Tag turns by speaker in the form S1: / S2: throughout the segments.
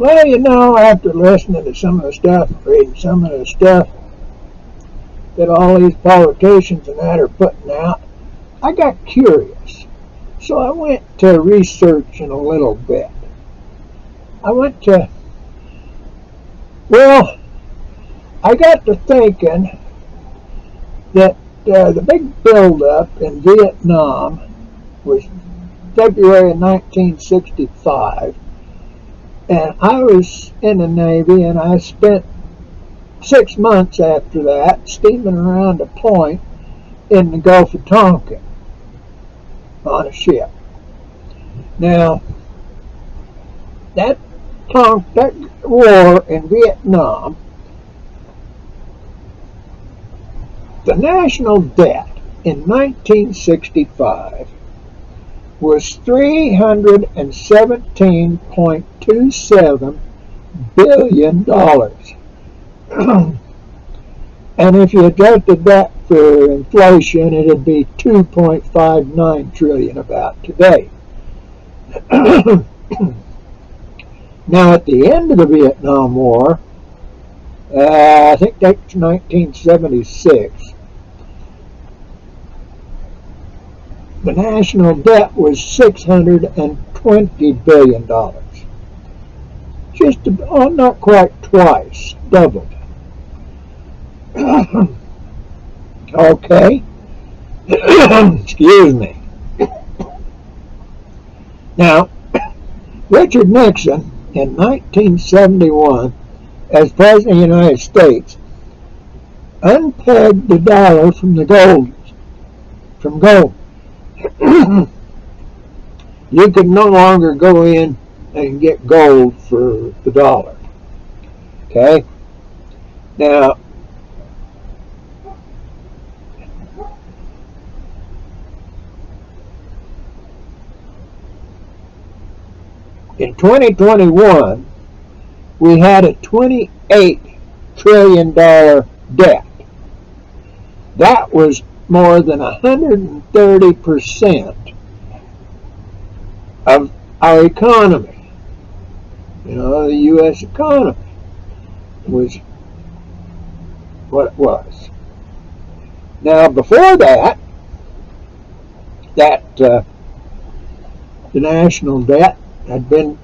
S1: Well, you know, after listening to some of the stuff, reading some of the stuff that all these politicians and that are putting out, I got curious. So I went to researching a little bit. I went to, well, I got to thinking that the big buildup in Vietnam was February of 1965, and I was in the Navy, and I spent 6 months after that steaming around a point in the Gulf of Tonkin on a ship. Now, that war in Vietnam, the national debt in 1965 was $317.27 billion. And if you adjusted that for inflation, it'd be 2.59 trillion about today. Now, at the end of the Vietnam War, I think that's 1976, the national debt was $620 billion. Just not quite twice, doubled. Okay. Excuse me. Now, Richard Nixon in 1971, as President of the United States, unpegged the dollar from gold. You could no longer go in and get gold for the dollar. Okay? Now, in 2021, we had a $28 trillion debt. That was more than 130% of our economy. You know, the U.S. economy was what it was. Now, before that, the national debt had been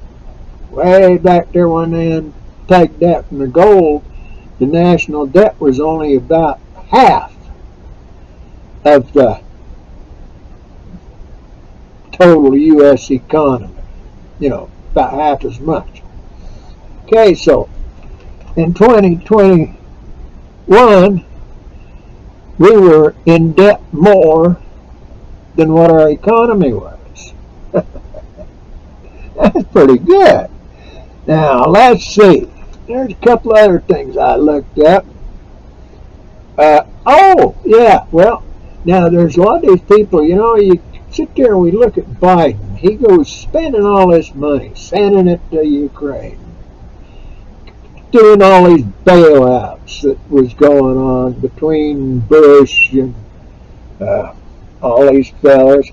S1: way back there when they take that from the gold. The national debt was only about half of the total U.S. economy. You know, about half as much. Okay, so in 2021, we were in debt more than what our economy was. That's pretty good. Now, let's see. There's a couple other things I looked up. Now there's a lot of these people, you know, you sit there and we look at Biden. He goes spending all this money, sending it to Ukraine, doing all these bailouts that was going on between Bush and all these fellas.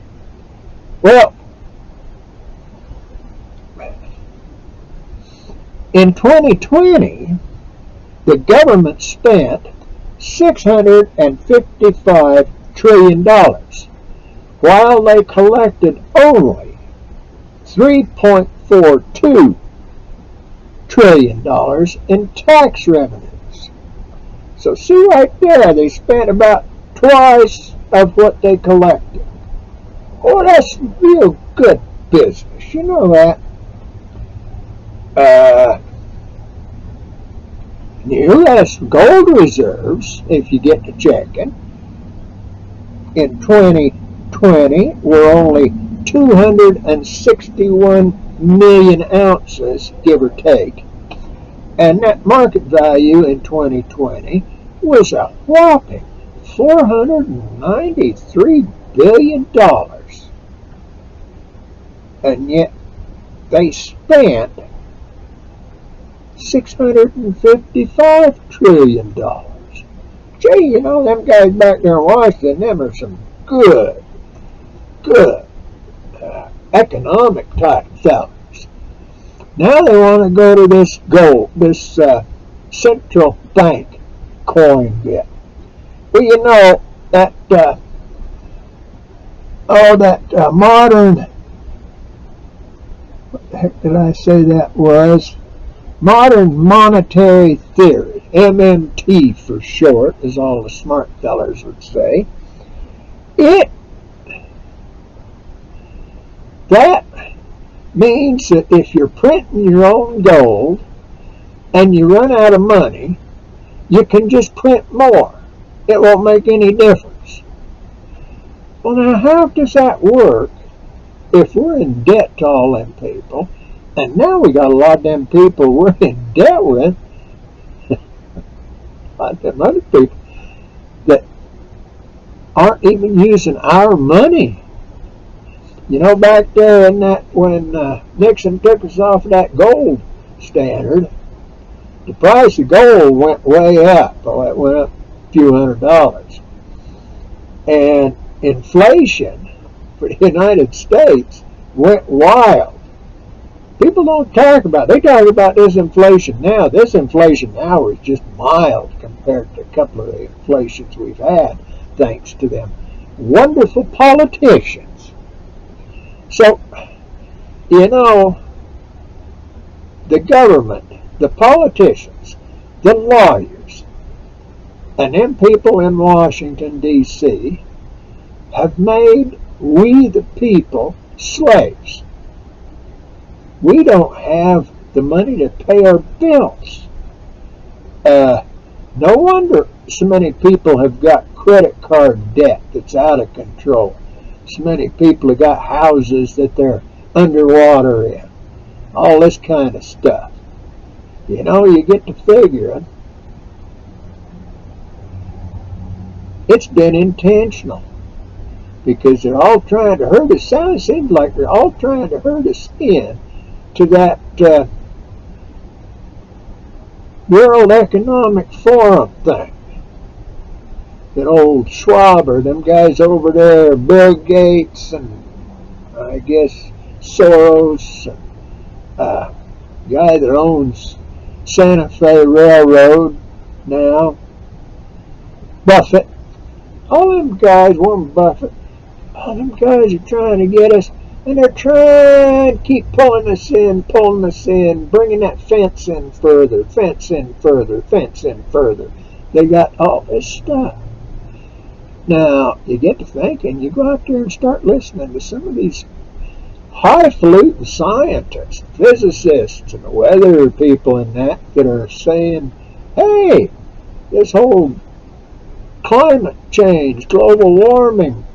S1: Well, in 2020, the government spent $655 trillion, while they collected only $3.42 trillion in tax revenues. So see right there, they spent about twice of what they collected. Oh, that's real good business, you know that. U.S. gold reserves, if you get to checking, in 2020 were only 261 million ounces, give or take, and net market value in 2020 was a whopping $493 billion. And yet they spent $655 trillion. Gee, you know, them guys back there in Washington, them are some good economic type fellas. Now they want to go to this gold, this central bank coin bit. Well, you know that modern, what the heck did I say that was? Modern monetary theory, MMT for short, as all the smart fellers would say. That means that if you're printing your own gold and you run out of money, you can just print more. It won't make any difference. Well, now how does that work if we're in debt to all them people, and now we got a lot of them people we're in debt with, a lot of them other people that aren't even using our money. You know, back there in that, when Nixon took us off of that gold standard, the price of gold went way up. Oh, it went up a few $100s. And inflation for the United States went wild. People don't talk about it. They talk about this inflation now. This inflation now is just mild compared to a couple of the inflations we've had, thanks to them wonderful politicians. So, you know, the government, the politicians, the lawyers, and them people in Washington, D.C. have made we the people slaves. We don't have the money to pay our bills. No wonder so many people have got credit card debt that's out of control. So many people have got houses that they're underwater in. All this kind of stuff. You know, you get to figuring it's been intentional, because they're all trying to hurt us. It seems like they're all trying to hurt us into that World Economic Forum thing. That old Schwab, or them guys over there, Bill Gates, and I guess Soros, and guy that owns Santa Fe Railroad now, Buffett, all them guys, Warren Buffett, all them guys are trying to get us, and they're trying to keep pulling us in, bringing that fence in further, fence in further, fence in further. They got all this stuff. Now, you get to thinking, you go out there and start listening to some of these highfalutin scientists, physicists, and weather people and that are saying, hey, this whole climate change, global warming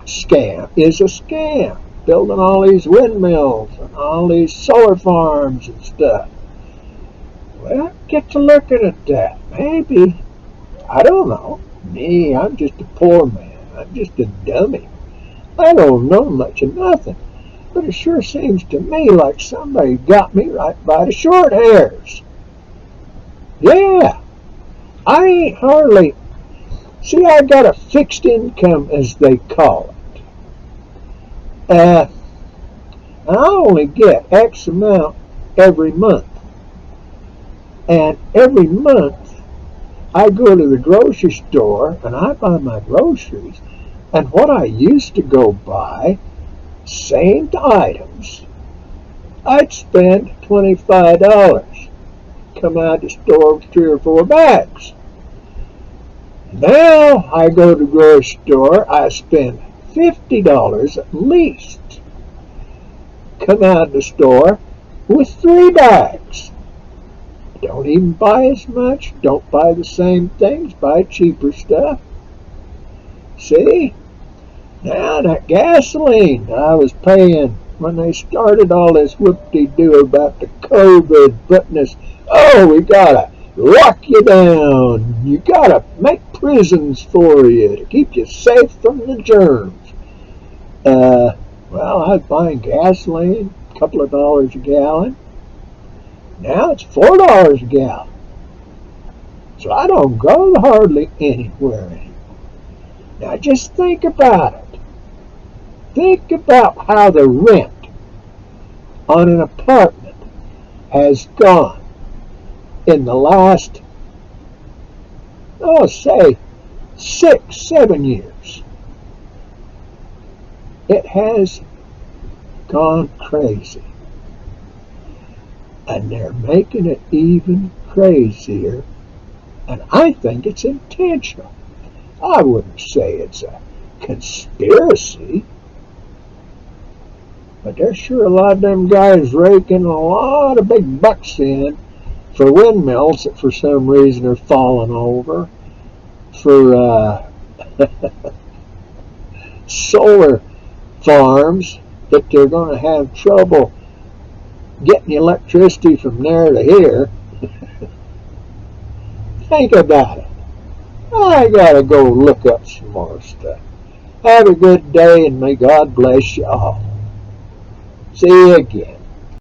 S1: scam is a scam. Building all these windmills and all these solar farms and stuff. Well, get to looking at that. Maybe, I don't know. Me, I'm just a poor man. I'm just a dummy. I don't know much of nothing. But it sure seems to me like somebody got me right by the short hairs. Yeah, I ain't hardly... See, I got a fixed income, as they call it. And I only get X amount every month. And every month, I go to the grocery store and I buy my groceries, and what I used to go buy, same items, I'd spend $25. Come out of the store with 3 or 4 bags. Now I go to the grocery store, I spend $50 at least. Come out of the store with 3 bags. Don't even buy as much, don't buy the same things, buy cheaper stuff. See? Now that gasoline I was paying when they started all this whoop-de-doo about the COVID putting us, oh, we gotta lock you down, you gotta make prisons for you to keep you safe from the germs. Well, I was buying gasoline, a couple of dollars a gallon. Now it's $4 a gallon. So I don't go hardly anywhere anymore. Now just think about it. Think about how the rent on an apartment has gone in the last, say, 6, 7 years. It has gone crazy. And they're making it even crazier. And I think it's intentional. I wouldn't say it's a conspiracy. But there's sure a lot of them guys raking a lot of big bucks in for windmills that for some reason are falling over, for solar farms that they're going to have trouble getting electricity from there to here. Think about it. I gotta go look up some more stuff. Have a good day and may God bless you all. See you again.